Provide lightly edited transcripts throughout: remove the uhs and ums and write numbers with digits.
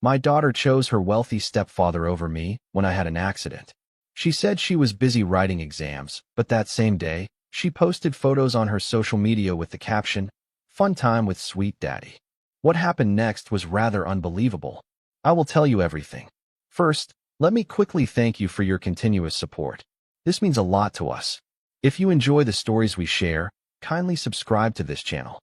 My daughter chose her wealthy stepfather over me when I had an accident. She said she was busy writing exams, but that same day, she posted photos on her social media with the caption, "Fun time with sweet daddy." What happened next was rather unbelievable. I will tell you everything. First, let me quickly thank you for your continuous support. This means a lot to us. If you enjoy the stories we share, kindly subscribe to this channel.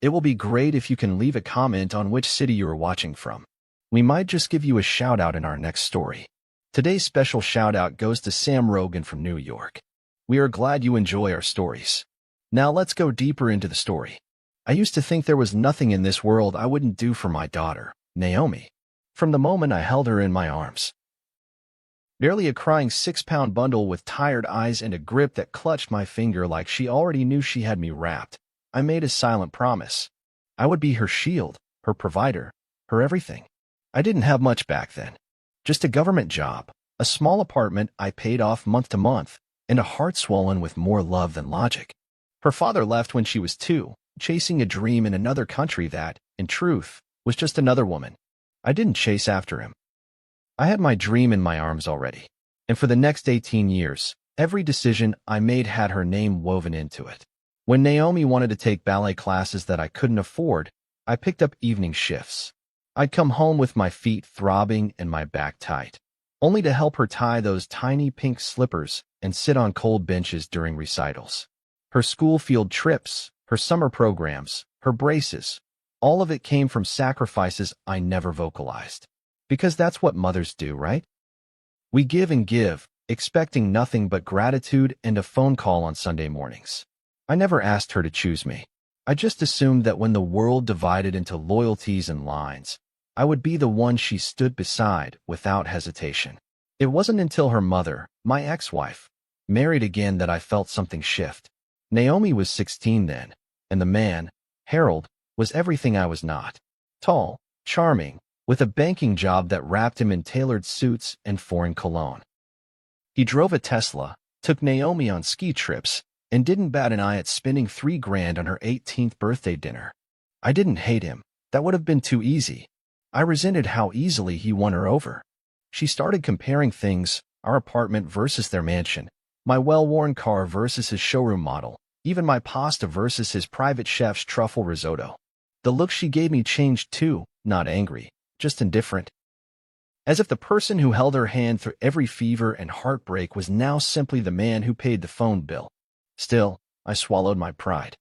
It will be great if you can leave a comment on which city you are watching from. We might just give you a shout out in our next story. Today's special shout out goes to Sam Rogan from New York. We are glad you enjoy our stories. Now let's go deeper into the story. I used to think there was nothing in this world I wouldn't do for my daughter, Naomi. From the moment I held her in my arms. Barely a crying 6-pound bundle with tired eyes and a grip that clutched my finger like she already knew she had me wrapped, I made a silent promise. I would be her shield, her provider, her everything. I didn't have much back then. Just a government job, a small apartment I paid off month to month, and a heart swollen with more love than logic. Her father left when she was 2, chasing a dream in another country that, in truth, was just another woman. I didn't chase after him. I had my dream in my arms already, and for the next 18 years, every decision I made had her name woven into it. When Naomi wanted to take ballet classes that I couldn't afford, I picked up evening shifts. I'd come home with my feet throbbing and my back tight, only to help her tie those tiny pink slippers and sit on cold benches during recitals. Her school field trips, her summer programs, her braces, all of it came from sacrifices I never vocalized. Because that's what mothers do, right? We give and give, expecting nothing but gratitude and a phone call on Sunday mornings. I never asked her to choose me. I just assumed that when the world divided into loyalties and lines, I would be the one she stood beside without hesitation. It wasn't until her mother, my ex-wife, married again that I felt something shift. Naomi was 16 then, and the man, Harold, was everything I was not. Tall, charming, with a banking job that wrapped him in tailored suits and foreign cologne. He drove a Tesla, took Naomi on ski trips, and didn't bat an eye at spending $3,000 on her 18th birthday dinner. I didn't hate him. That would have been too easy. I resented how easily he won her over. She started comparing things, our apartment versus their mansion, my well-worn car versus his showroom model, even my pasta versus his private chef's truffle risotto. The look she gave me changed too, not angry, just indifferent. As if the person who held her hand through every fever and heartbreak was now simply the man who paid the phone bill. Still, I swallowed my pride.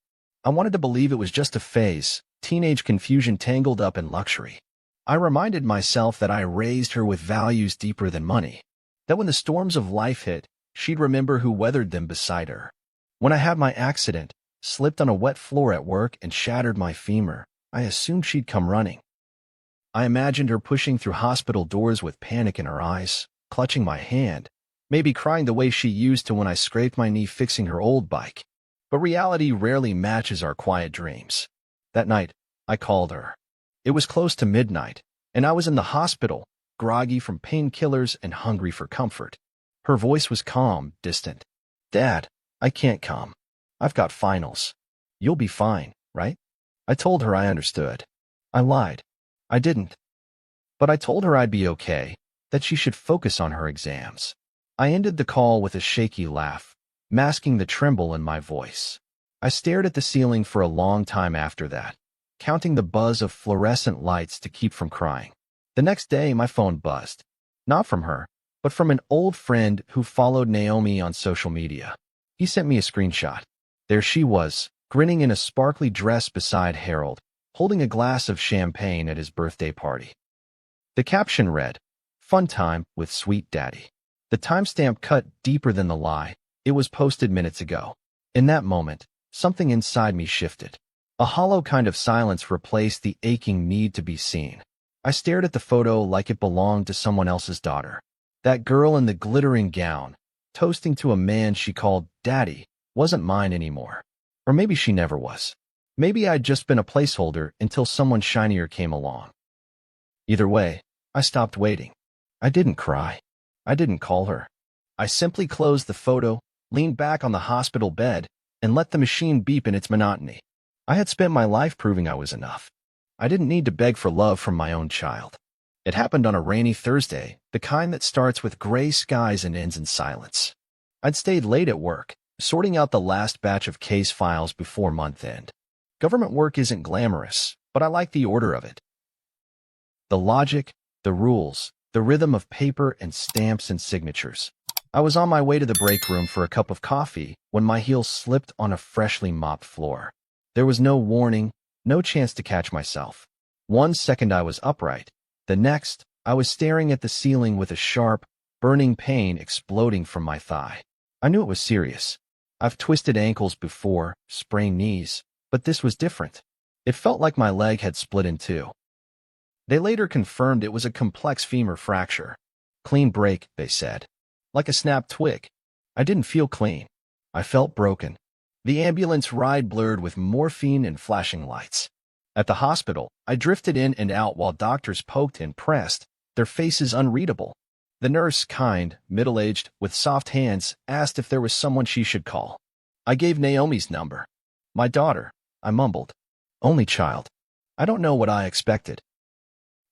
I wanted to believe it was just a phase, teenage confusion tangled up in luxury. I reminded myself that I raised her with values deeper than money, that when the storms of life hit, she'd remember who weathered them beside her. When I had my accident, slipped on a wet floor at work and shattered my femur, I assumed she'd come running. I imagined her pushing through hospital doors with panic in her eyes, clutching my hand, maybe crying the way she used to when I scraped my knee fixing her old bike. But reality rarely matches our quiet dreams. That night, I called her. It was close to midnight, and I was in the hospital, groggy from painkillers and hungry for comfort. Her voice was calm, distant. "Dad, I can't come. I've got finals. You'll be fine, right?" I told her I understood. I lied. I didn't. But I told her I'd be okay, that she should focus on her exams. I ended the call with a shaky laugh, masking the tremble in my voice. I stared at the ceiling for a long time after that, counting the buzz of fluorescent lights to keep from crying. The next day, my phone buzzed. Not from her, but from an old friend who followed Naomi on social media. He sent me a screenshot. There she was, grinning in a sparkly dress beside Harold, holding a glass of champagne at his birthday party. The caption read, "Fun time with sweet daddy." The timestamp cut deeper than the lie. It was posted minutes ago. In that moment, something inside me shifted. A hollow kind of silence replaced the aching need to be seen. I stared at the photo like it belonged to someone else's daughter. That girl in the glittering gown, toasting to a man she called Daddy, wasn't mine anymore. Or maybe she never was. Maybe I'd just been a placeholder until someone shinier came along. Either way, I stopped waiting. I didn't cry. I didn't call her. I simply closed the photo, leaned back on the hospital bed, and let the machine beep in its monotony. I had spent my life proving I was enough. I didn't need to beg for love from my own child. It happened on a rainy Thursday, the kind that starts with gray skies and ends in silence. I'd stayed late at work, sorting out the last batch of case files before month end. Government work isn't glamorous, but I like the order of it. The logic, the rules, the rhythm of paper and stamps and signatures. I was on my way to the break room for a cup of coffee when my heel slipped on a freshly mopped floor. There was no warning, no chance to catch myself. 1 second I was upright. The next, I was staring at the ceiling with a sharp, burning pain exploding from my thigh. I knew it was serious. I've twisted ankles before, sprained knees, but this was different. It felt like my leg had split in two. They later confirmed it was a complex femur fracture. Clean break, they said. Like a snapped twig. I didn't feel clean. I felt broken. The ambulance ride blurred with morphine and flashing lights. At the hospital, I drifted in and out while doctors poked and pressed, their faces unreadable. The nurse, kind, middle-aged, with soft hands, asked if there was someone she should call. I gave Naomi's number. My daughter, I mumbled. Only child. I don't know what I expected.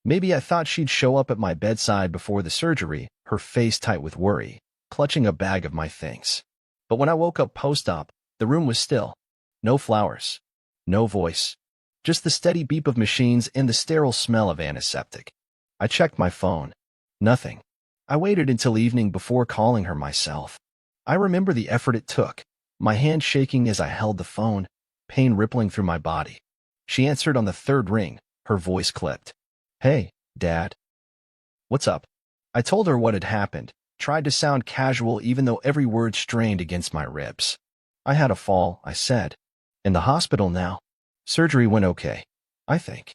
Maybe I thought she'd show up at my bedside before the surgery, her face tight with worry, clutching a bag of my things. But when I woke up post-op, the room was still. No flowers. No voice. Just the steady beep of machines and the sterile smell of antiseptic. I checked my phone. Nothing. I waited until evening before calling her myself. I remember the effort it took, my hand shaking as I held the phone, pain rippling through my body. She answered on the third ring, her voice clipped. Hey, Dad. What's up? I told her what had happened, tried to sound casual even though every word strained against my ribs. I had a fall, I said. In the hospital now. Surgery went okay, I think.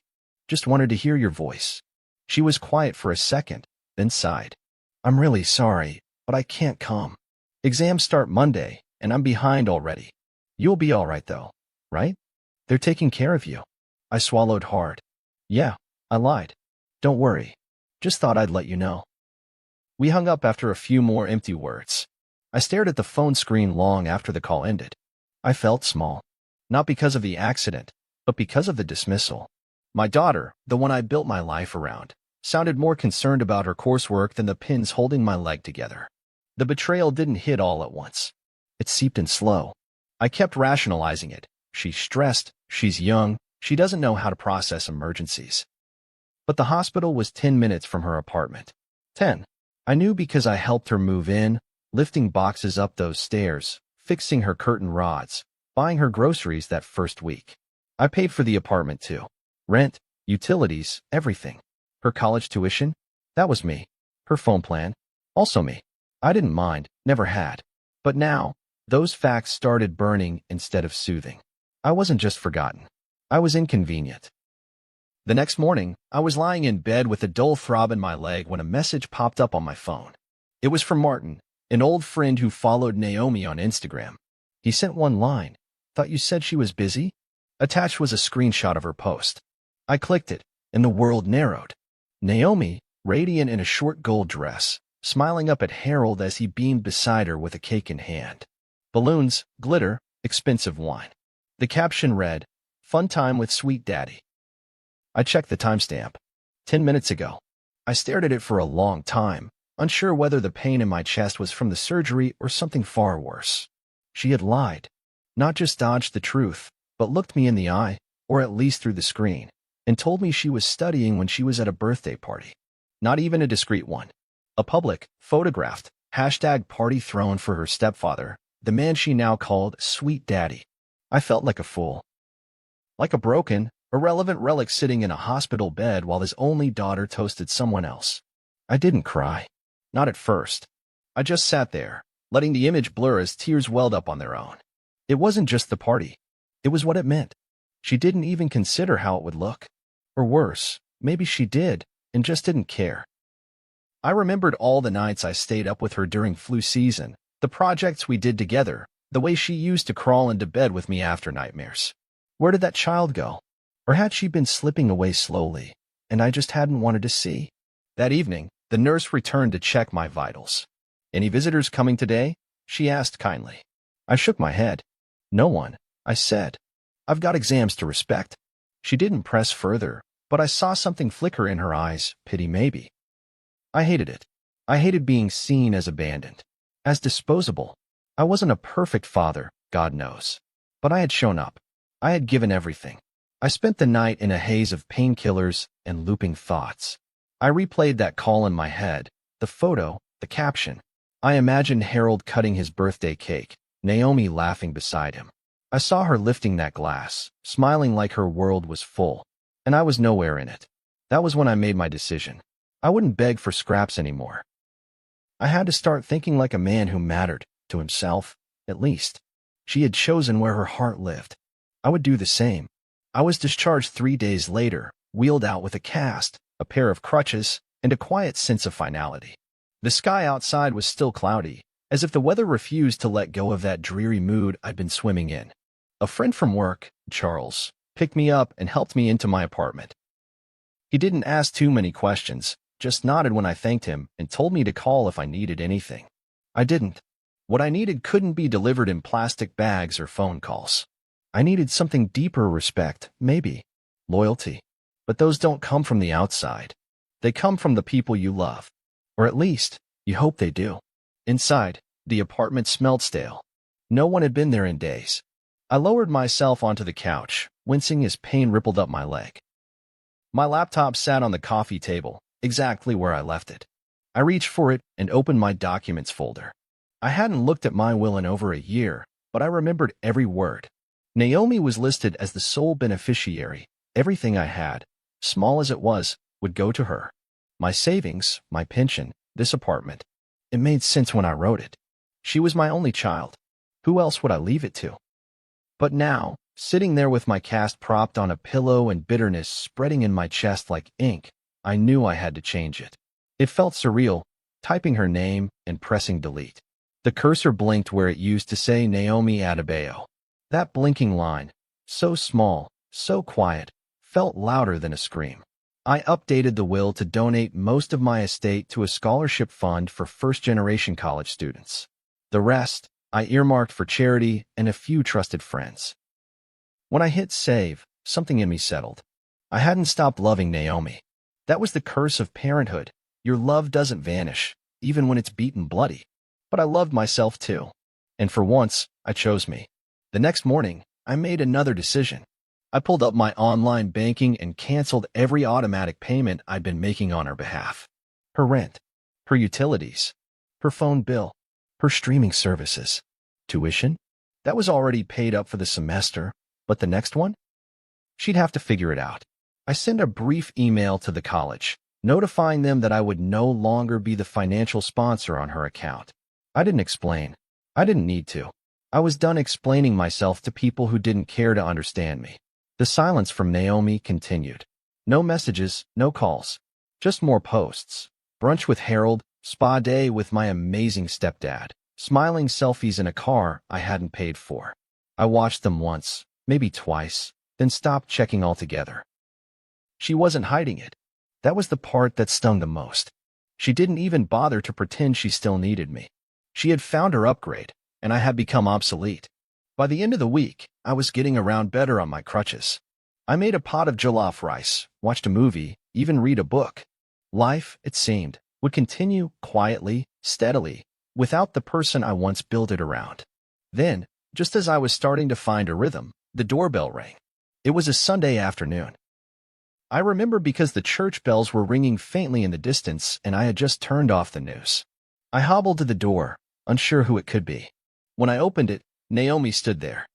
Just wanted to hear your voice. She was quiet for a second, then sighed. I'm really sorry, but I can't come. Exams start Monday, and I'm behind already. You'll be all right though, right? They're taking care of you. I swallowed hard. Yeah, I lied. Don't worry. Just thought I'd let you know. We hung up after a few more empty words. I stared at the phone screen long after the call ended. I felt small. Not because of the accident, but because of the dismissal. My daughter, the one I built my life around, sounded more concerned about her coursework than the pins holding my leg together. The betrayal didn't hit all at once. It seeped in slow. I kept rationalizing it. She's stressed, she's young, she doesn't know how to process emergencies. But the hospital was 10 minutes from her apartment. 10. I knew because I helped her move in, lifting boxes up those stairs, fixing her curtain rods, buying her groceries that first week. I paid for the apartment too. Rent, utilities, everything. Her college tuition? That was me. Her phone plan? Also me. I didn't mind, never had. But now, those facts started burning instead of soothing. I wasn't just forgotten. I was inconvenient. The next morning, I was lying in bed with a dull throb in my leg when a message popped up on my phone. It was from Martin, an old friend who followed Naomi on Instagram. He sent one line. Thought you said she was busy? Attached was a screenshot of her post. I clicked it, and the world narrowed. Naomi, radiant in a short gold dress, smiling up at Harold as he beamed beside her with a cake in hand. Balloons, glitter, expensive wine. The caption read, Fun time with sweet daddy. I checked the timestamp. 10 minutes ago. I stared at it for a long time, unsure whether the pain in my chest was from the surgery or something far worse. She had lied. Not just dodged the truth, but looked me in the eye, or at least through the screen, and told me she was studying when she was at a birthday party. Not even a discreet one. A public, photographed, #party thrown for her stepfather, the man she now called Sweet Daddy. I felt like a fool. Like a broken, irrelevant relic sitting in a hospital bed while his only daughter toasted someone else. I didn't cry. Not at first. I just sat there, letting the image blur as tears welled up on their own. It wasn't just the party. It was what it meant. She didn't even consider how it would look. Or worse, maybe she did, and just didn't care. I remembered all the nights I stayed up with her during flu season, the projects we did together, the way she used to crawl into bed with me after nightmares. Where did that child go? Or had she been slipping away slowly, and I just hadn't wanted to see? That evening, the nurse returned to check my vitals. Any visitors coming today? She asked kindly. I shook my head. No one, I said. I've got exams to respect. She didn't press further, But I saw something flicker in her eyes, pity maybe. I hated it. I hated being seen as abandoned, as disposable. I wasn't a perfect father, God knows. But I had shown up. I had given everything. I spent the night in a haze of painkillers and looping thoughts. I replayed that call in my head, the photo, the caption. I imagined Harold cutting his birthday cake, Naomi laughing beside him. I saw her lifting that glass, smiling like her world was full, and I was nowhere in it. That was when I made my decision. I wouldn't beg for scraps anymore. I had to start thinking like a man who mattered, to himself, at least. She had chosen where her heart lived. I would do the same. I was discharged 3 days later, wheeled out with a cast, a pair of crutches, and a quiet sense of finality. The sky outside was still cloudy, as if the weather refused to let go of that dreary mood I'd been swimming in. A friend from work, Charles, picked me up and helped me into my apartment. He didn't ask too many questions, just nodded when I thanked him and told me to call if I needed anything. I didn't. What I needed couldn't be delivered in plastic bags or phone calls. I needed something deeper: respect, maybe, loyalty. But those don't come from the outside. They come from the people you love. Or at least, you hope they do. Inside, the apartment smelled stale. No one had been there in days. I lowered myself onto the couch, wincing as pain rippled up my leg. My laptop sat on the coffee table, exactly where I left it. I reached for it and opened my documents folder. I hadn't looked at my will in over a year, but I remembered every word. Naomi was listed as the sole beneficiary. Everything I had, small as it was, would go to her. My savings, my pension, this apartment. It made sense when I wrote it. She was my only child. Who else would I leave it to? But now, sitting there with my cast propped on a pillow and bitterness spreading in my chest like ink, I knew I had to change it. It felt surreal, typing her name and pressing delete. The cursor blinked where it used to say Naomi Adebayo. That blinking line, so small, so quiet, felt louder than a scream. I updated the will to donate most of my estate to a scholarship fund for first-generation college students. The rest, I earmarked for charity and a few trusted friends. When I hit save, something in me settled. I hadn't stopped loving Naomi. That was the curse of parenthood. Your love doesn't vanish, even when it's beaten bloody. But I loved myself too. And for once, I chose me. The next morning, I made another decision. I pulled up my online banking and canceled every automatic payment I'd been making on her behalf. Her rent, her utilities, her phone bill, her streaming services. Tuition? That was already paid up for the semester, but the next one? She'd have to figure it out. I sent a brief email to the college, notifying them that I would no longer be the financial sponsor on her account. I didn't explain. I didn't need to. I was done explaining myself to people who didn't care to understand me. The silence from Naomi continued. No messages, no calls. Just more posts. Brunch with Harold, spa day with my amazing stepdad, smiling selfies in a car I hadn't paid for. I watched them once, maybe twice, then stopped checking altogether. She wasn't hiding it. That was the part that stung the most. She didn't even bother to pretend she still needed me. She had found her upgrade, and I had become obsolete. By the end of the week, I was getting around better on my crutches. I made a pot of jollof rice, watched a movie, even read a book. Life, it seemed, would continue quietly, steadily, without the person I once built it around. Then, just as I was starting to find a rhythm, the doorbell rang. It was a Sunday afternoon. I remember because the church bells were ringing faintly in the distance and I had just turned off the news. I hobbled to the door, unsure who it could be. When I opened it, Naomi stood there.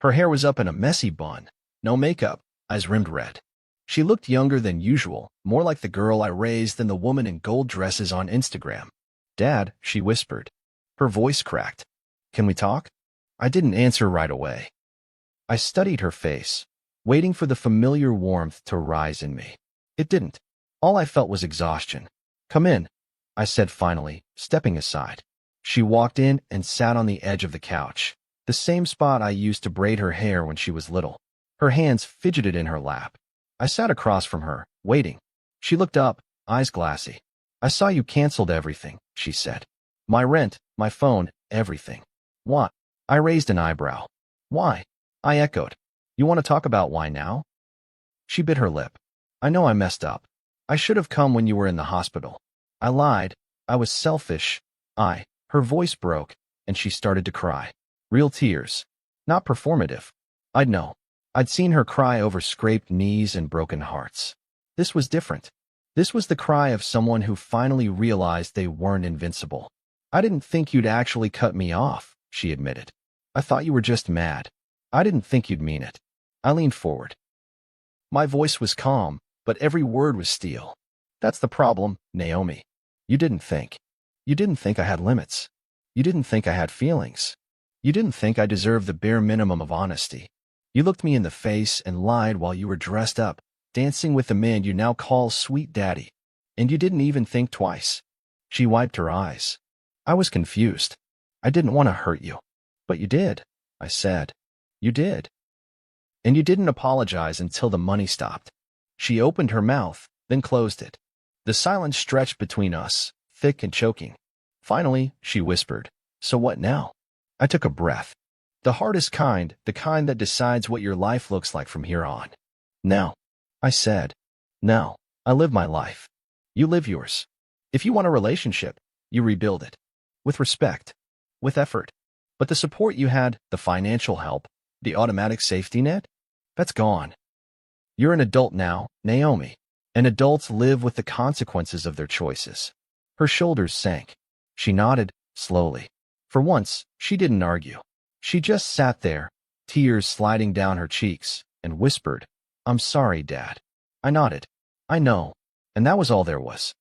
Her hair was up in a messy bun, no makeup, eyes rimmed red. She looked younger than usual, more like the girl I raised than the woman in gold dresses on Instagram. "Dad," she whispered. Her voice cracked. "Can we talk?" I didn't answer right away. I studied her face, waiting for the familiar warmth to rise in me. It didn't. All I felt was exhaustion. "Come in," I said finally, stepping aside. She walked in and sat on the edge of the couch, the same spot I used to braid her hair when she was little. Her hands fidgeted in her lap. I sat across from her, waiting. She looked up, eyes glassy. "I saw you canceled everything," she said. "My rent, my phone, everything." "What?" I raised an eyebrow. "Why?" I echoed. "You want to talk about why now?" She bit her lip. I know I messed up. I should have come when you were in the hospital. I lied. I was selfish. Her voice broke, and she started to cry. Real tears. Not performative. I'd know. I'd seen her cry over scraped knees and broken hearts. This was different. This was the cry of someone who finally realized they weren't invincible. I didn't think you'd actually cut me off, she admitted. I thought you were just mad. I didn't think you'd mean it. I leaned forward. My voice was calm, but every word was steel. That's the problem, Naomi. You didn't think. You didn't think I had limits. You didn't think I had feelings. You didn't think I deserved the bare minimum of honesty. You looked me in the face and lied while you were dressed up, dancing with the man you now call Sweet Daddy. And you didn't even think twice. She wiped her eyes. I was confused. I didn't want to hurt you. But you did, I said. You did. And you didn't apologize until the money stopped. She opened her mouth, then closed it. The silence stretched between us, thick and choking. Finally, she whispered, "So what now?" I took a breath. The hardest kind, the kind that decides what your life looks like from here on. Now, I said. Now, I live my life. You live yours. If you want a relationship, you rebuild it. With respect. With effort. But the support you had, the financial help, the automatic safety net, that's gone. You're an adult now, Naomi, and adults live with the consequences of their choices. Her shoulders sank. She nodded, slowly. For once, she didn't argue. She just sat there, tears sliding down her cheeks, and whispered, "I'm sorry, Dad." I nodded. I know. And that was all there was.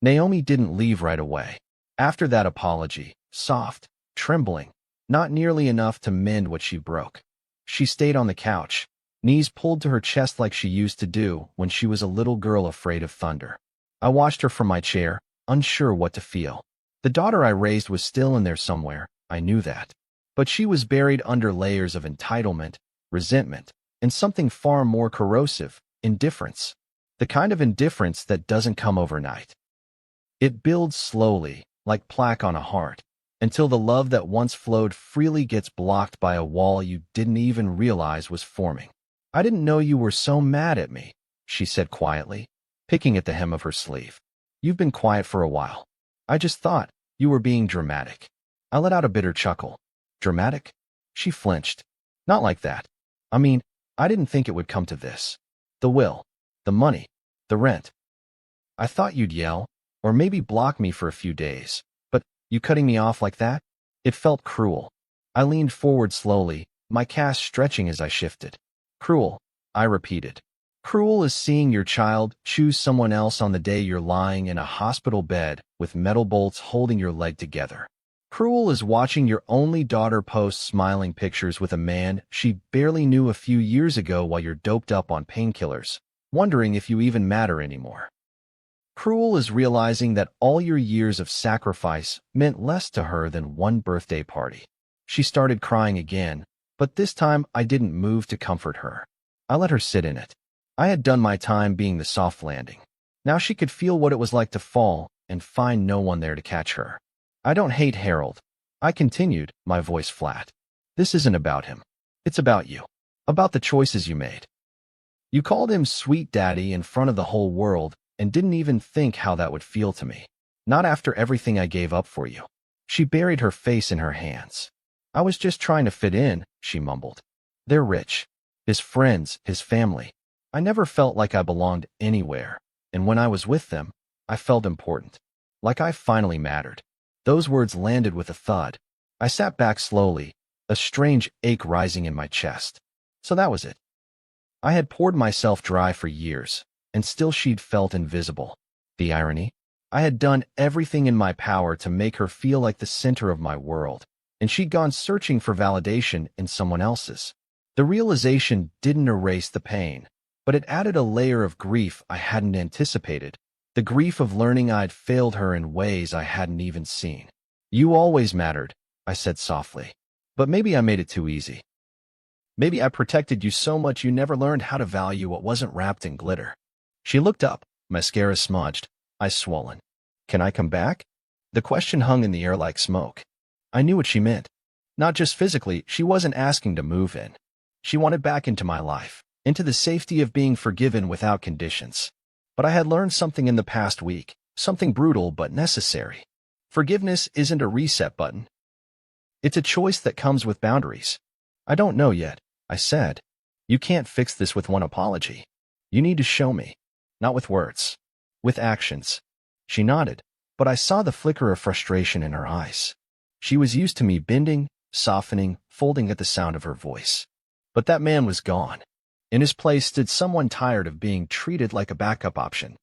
Naomi didn't leave right away. After that apology, soft, trembling, not nearly enough to mend what she broke. She stayed on the couch, knees pulled to her chest like she used to do when she was a little girl afraid of thunder. I watched her from my chair, unsure what to feel. The daughter I raised was still in there somewhere, I knew that. But she was buried under layers of entitlement, resentment, and something far more corrosive, indifference. The kind of indifference that doesn't come overnight. It builds slowly, like plaque on a heart, until the love that once flowed freely gets blocked by a wall you didn't even realize was forming. "I didn't know you were so mad at me," she said quietly, picking at the hem of her sleeve. "You've been quiet for a while. I just thought you were being dramatic." I let out a bitter chuckle. Dramatic? She flinched. Not like that. I mean, I didn't think it would come to this. The will, the money, the rent. I thought you'd yell, or maybe block me for a few days. But you cutting me off like that? It felt cruel. I leaned forward slowly, my cast stretching as I shifted. Cruel, I repeated. Cruel is seeing your child choose someone else on the day you're lying in a hospital bed with metal bolts holding your leg together. Cruel is watching your only daughter post smiling pictures with a man she barely knew a few years ago while you're doped up on painkillers, wondering if you even matter anymore. Cruel is realizing that all your years of sacrifice meant less to her than one birthday party. She started crying again, but this time I didn't move to comfort her. I let her sit in it. I had done my time being the soft landing. Now she could feel what it was like to fall and find no one there to catch her. "I don't hate Harold," I continued, my voice flat. "This isn't about him. It's about you. About the choices you made. You called him Sweet Daddy in front of the whole world and didn't even think how that would feel to me. Not after everything I gave up for you." She buried her face in her hands. "I was just trying to fit in," she mumbled. "They're rich. His friends, his family. I never felt like I belonged anywhere, and when I was with them, I felt important. Like I finally mattered." Those words landed with a thud. I sat back slowly, a strange ache rising in my chest. So that was it. I had poured myself dry for years, and still she'd felt invisible. The irony? I had done everything in my power to make her feel like the center of my world, and she'd gone searching for validation in someone else's. The realization didn't erase the pain, but it added a layer of grief I hadn't anticipated. The grief of learning I'd failed her in ways I hadn't even seen. "You always mattered," I said softly. "But maybe I made it too easy. Maybe I protected you so much you never learned how to value what wasn't wrapped in glitter." She looked up, mascara smudged, eyes swollen. "Can I come back?" The question hung in the air like smoke. I knew what she meant. Not just physically, she wasn't asking to move in. She wanted back into my life. into the safety of being forgiven without conditions. But I had learned something in the past week, something brutal but necessary. Forgiveness isn't a reset button. It's a choice that comes with boundaries. I don't know yet, I said. You can't fix this with one apology. You need to show me. Not with words. With actions. She nodded, but I saw the flicker of frustration in her eyes. She was used to me bending, softening, folding at the sound of her voice. But that man was gone. In his place stood someone tired of being treated like a backup option.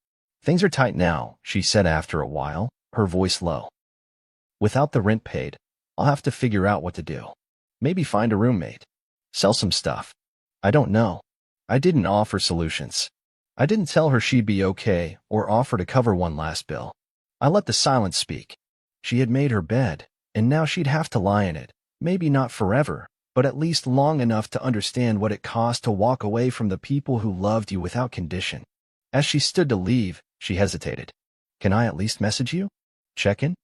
Things are tight now, she said after a while, her voice low. Without the rent paid, I'll have to figure out what to do. Maybe find a roommate. Sell some stuff. I don't know. I didn't offer solutions. I didn't tell her she'd be okay or offer to cover one last bill. I let the silence speak. She had made her bed, and now she'd have to lie in it, maybe not forever, but at least long enough to understand what it cost to walk away from the people who loved you without condition. As she stood to leave, she hesitated. Can I at least message you? Check in?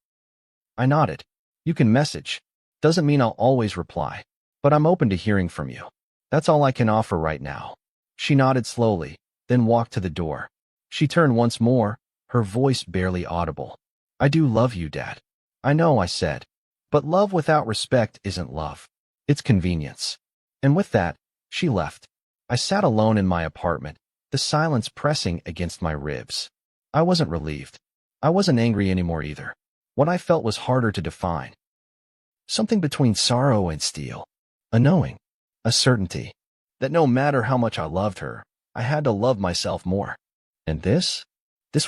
I nodded. You can message. Doesn't mean I'll always reply, but I'm open to hearing from you. That's all I can offer right now. She nodded slowly, then walked to the door. She turned once more, her voice barely audible. I do love you, Dad. I know, I said. But love without respect isn't love. It's convenience. And with that, she left. I sat alone in my apartment, the silence pressing against my ribs. I wasn't relieved. I wasn't angry anymore either. What I felt was harder to define. Something between sorrow and steel. A knowing. A certainty. That no matter how much I loved her, I had to love myself more. And this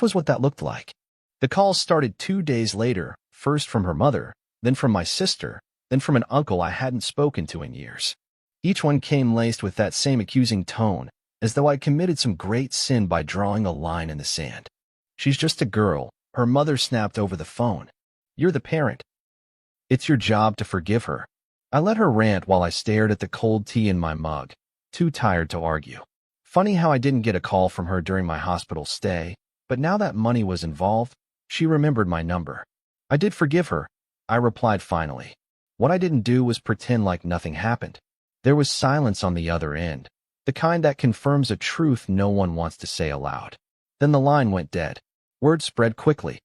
was what that looked like. The calls started 2 days later, first from her mother, then from my sister, then from an uncle I hadn't spoken to in years. Each one came laced with that same accusing tone, as though I'd committed some great sin by drawing a line in the sand. She's just a girl, her mother snapped over the phone. You're the parent. It's your job to forgive her. I let her rant while I stared at the cold tea in my mug, too tired to argue. Funny how I didn't get a call from her during my hospital stay, but now that money was involved, she remembered my number. I did forgive her, I replied finally. What I didn't do was pretend like nothing happened. There was silence on the other end, the kind that confirms a truth no one wants to say aloud. Then the line went dead. Word spread quickly.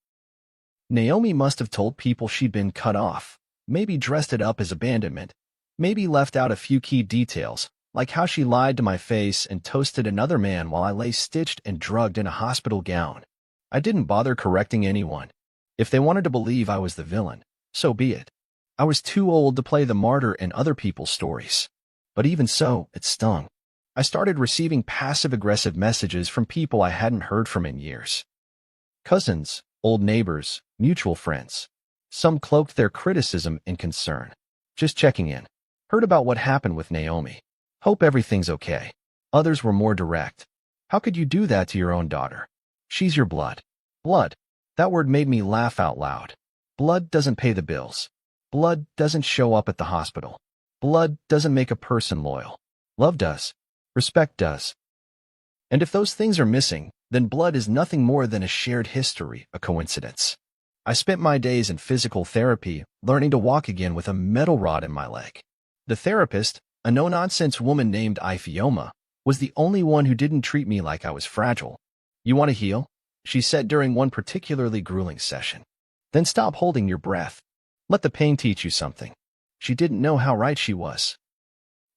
Naomi must have told people she'd been cut off, maybe dressed it up as abandonment, maybe left out a few key details, like how she lied to my face and toasted another man while I lay stitched and drugged in a hospital gown. I didn't bother correcting anyone. If they wanted to believe I was the villain, so be it. I was too old to play the martyr in other people's stories. But even so, it stung. I started receiving passive-aggressive messages from people I hadn't heard from in years. Cousins, old neighbors, mutual friends. Some cloaked their criticism in concern. Just checking in. Heard about what happened with Naomi. Hope everything's okay. Others were more direct. How could you do that to your own daughter? She's your blood. Blood. That word made me laugh out loud. Blood doesn't pay the bills. Blood doesn't show up at the hospital. Blood doesn't make a person loyal. Love does. Respect does. And if those things are missing, then blood is nothing more than a shared history, a coincidence. I spent my days in physical therapy, learning to walk again with a metal rod in my leg. The therapist, a no-nonsense woman named Ifioma, was the only one who didn't treat me like I was fragile. You want to heal? She said during one particularly grueling session. Then stop holding your breath. Let the pain teach you something. She didn't know how right she was.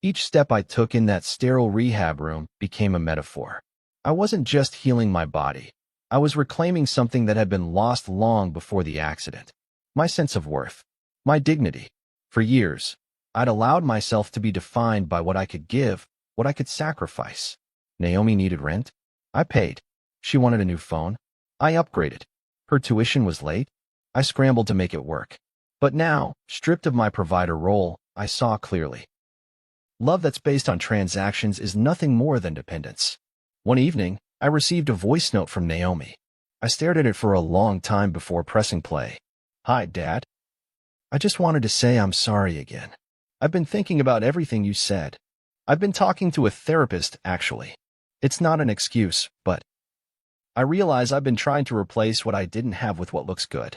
Each step I took in that sterile rehab room became a metaphor. I wasn't just healing my body. I was reclaiming something that had been lost long before the accident. My sense of worth. My dignity. For years, I'd allowed myself to be defined by what I could give, what I could sacrifice. Naomi needed rent. I paid. She wanted a new phone. I upgraded. Her tuition was late. I scrambled to make it work. But now, stripped of my provider role, I saw clearly. Love that's based on transactions is nothing more than dependence. One evening, I received a voice note from Naomi. I stared at it for a long time before pressing play. Hi, Dad. I just wanted to say I'm sorry again. I've been thinking about everything you said. I've been talking to a therapist, actually. It's not an excuse, but I realize I've been trying to replace what I didn't have with what looks good.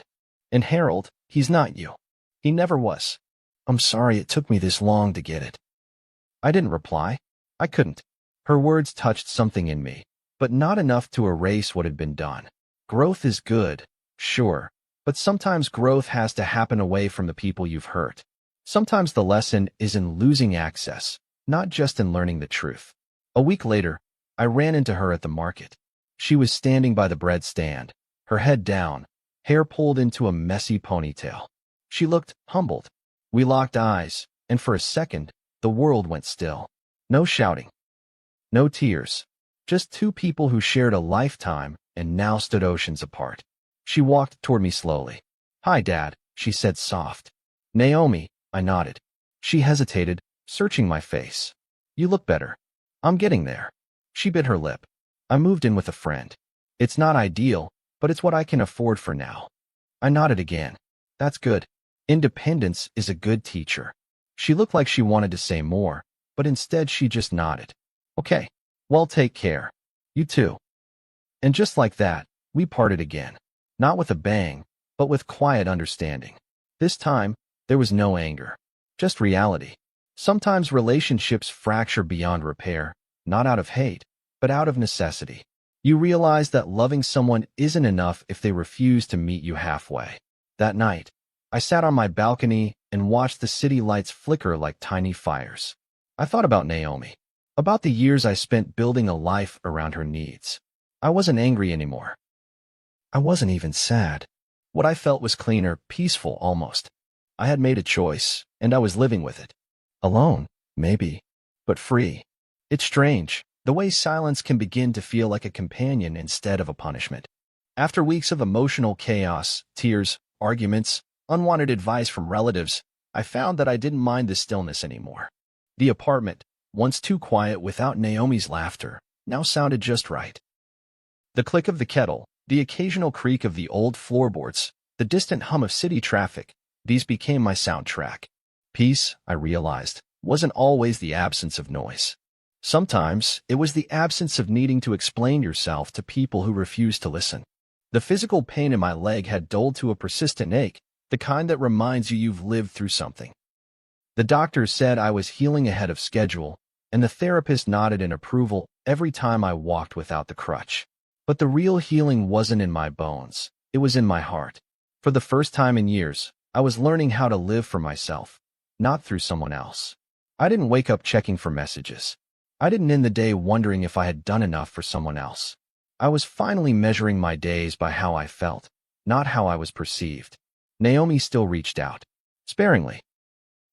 And Harold, he's not you. He never was. I'm sorry it took me this long to get it. I didn't reply. I couldn't. Her words touched something in me, but not enough to erase what had been done. Growth is good, sure, but sometimes growth has to happen away from the people you've hurt. Sometimes the lesson is in losing access, not just in learning the truth. A week later, I ran into her at the market. She was standing by the bread stand, her head down, hair pulled into a messy ponytail. She looked humbled. We locked eyes, and for a second, the world went still. No shouting. No tears. Just two people who shared a lifetime and now stood oceans apart. She walked toward me slowly. "Hi, Dad," she said soft. "Naomi," I nodded. She hesitated, searching my face. "You look better." "I'm getting there." She bit her lip. "I moved in with a friend. It's not ideal, but it's what I can afford for now." I nodded again. "That's good. Independence is a good teacher." She looked like she wanted to say more, but instead she just nodded. "Okay. Well, take care. You too." And just like that, we parted again. Not with a bang, but with quiet understanding. This time, there was no anger. Just reality. Sometimes relationships fracture beyond repair, not out of hate, but out of necessity. You realize that loving someone isn't enough if they refuse to meet you halfway. That night, I sat on my balcony and watched the city lights flicker like tiny fires. I thought about Naomi, about the years I spent building a life around her needs. I wasn't angry anymore. I wasn't even sad. What I felt was cleaner, peaceful almost. I had made a choice, and I was living with it. Alone, maybe, but free. It's strange, the way silence can begin to feel like a companion instead of a punishment. After weeks of emotional chaos, tears, arguments, unwanted advice from relatives, I found that I didn't mind the stillness anymore. The apartment, once too quiet without Naomi's laughter, now sounded just right. The click of the kettle, the occasional creak of the old floorboards, the distant hum of city traffic, these became my soundtrack. Peace, I realized, wasn't always the absence of noise. Sometimes, it was the absence of needing to explain yourself to people who refused to listen. The physical pain in my leg had dulled to a persistent ache, the kind that reminds you you've lived through something. The doctor said I was healing ahead of schedule, and the therapist nodded in approval every time I walked without the crutch. But the real healing wasn't in my bones, it was in my heart. For the first time in years, I was learning how to live for myself, not through someone else. I didn't wake up checking for messages. I didn't end the day wondering if I had done enough for someone else. I was finally measuring my days by how I felt, not how I was perceived. Naomi still reached out, sparingly.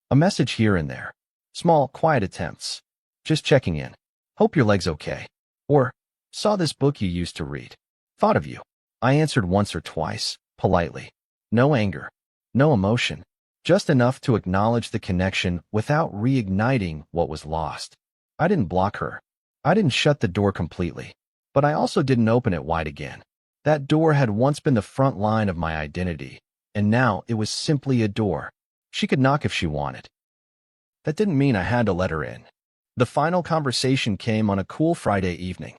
A message here and there. Small, quiet attempts. Just checking in. "Hope your leg's okay." Or, "Saw this book you used to read. Thought of you." I answered once or twice, politely. No anger. No emotion. Just enough to acknowledge the connection without reigniting what was lost. I didn't block her. I didn't shut the door completely. But I also didn't open it wide again. That door had once been the front line of my identity, and now it was simply a door. She could knock if she wanted. That didn't mean I had to let her in. The final conversation came on a cool Friday evening.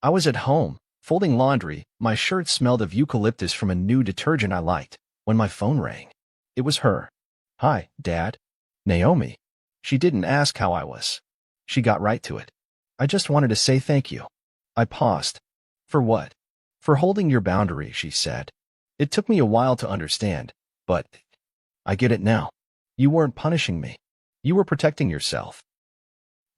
I was at home, folding laundry, my shirt smelled of eucalyptus from a new detergent I liked, when my phone rang. It was her. "Hi, Dad." "Naomi." She didn't ask how I was. She got right to it. "I just wanted to say thank you." I paused. "For what?" "For holding your boundary," she said. "It took me a while to understand, but I get it now. You weren't punishing me. You were protecting yourself."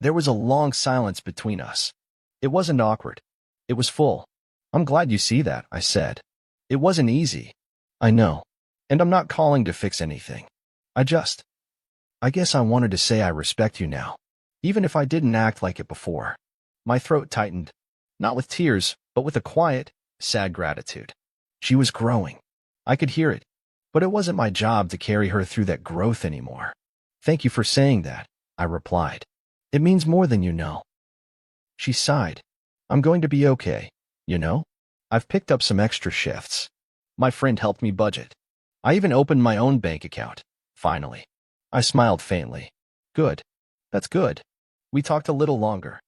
There was a long silence between us. It wasn't awkward. It was full. "I'm glad you see that," I said. "It wasn't easy." "I know. And I'm not calling to fix anything. I guess I wanted to say I respect you now, even if I didn't act like it before." My throat tightened, not with tears, but with a quiet, sad gratitude. She was growing. I could hear it, but it wasn't my job to carry her through that growth anymore. "Thank you for saying that," I replied. "It means more than you know." She sighed. "I'm going to be okay, you know? I've picked up some extra shifts. My friend helped me budget. I even opened my own bank account, finally." I smiled faintly. "Good. That's good." We talked a little longer.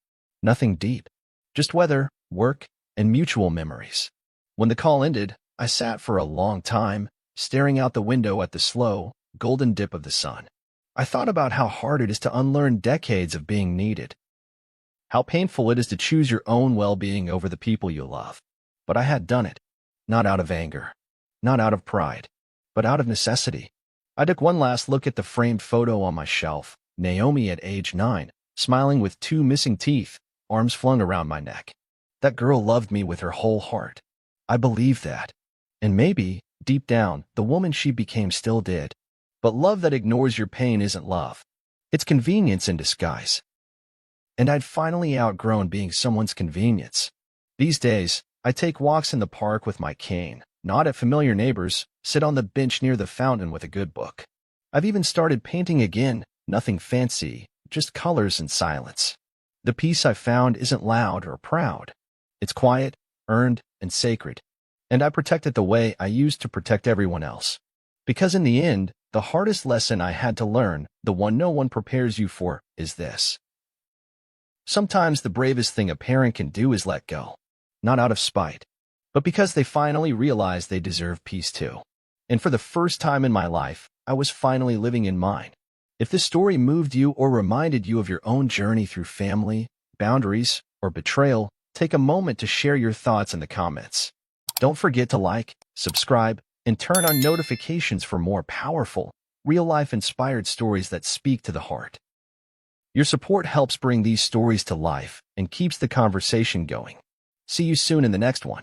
Nothing deep. Just weather, work, and mutual memories. When the call ended, I sat for a long time, staring out the window at the slow, golden dip of the sun. I thought about how hard it is to unlearn decades of being needed. how painful it is to choose your own well-being over the people you love. But I had done it, not out of anger, not out of pride, but out of necessity. I took one last look at the framed photo on my shelf, Naomi at age 9, smiling with 2 missing teeth, arms flung around my neck. That girl loved me with her whole heart. I believed that. And maybe, deep down, the woman she became still did. But love that ignores your pain isn't love. It's convenience in disguise. And I'd finally outgrown being someone's convenience. These days, I take walks in the park with my cane, nod at familiar neighbors, sit on the bench near the fountain with a good book. I've even started painting again, nothing fancy, just colors and silence. The peace I've found isn't loud or proud. It's quiet, earned, and sacred. And I protect it the way I used to protect everyone else. Because in the end, the hardest lesson I had to learn, the one no one prepares you for, is this. Sometimes the bravest thing a parent can do is let go. Not out of spite, but because they finally realize they deserve peace too. And for the first time in my life, I was finally living in mine. If this story moved you or reminded you of your own journey through family, boundaries, or betrayal, take a moment to share your thoughts in the comments. Don't forget to like, subscribe, and turn on notifications for more powerful, real-life inspired stories that speak to the heart. Your support helps bring these stories to life and keeps the conversation going. See you soon in the next one.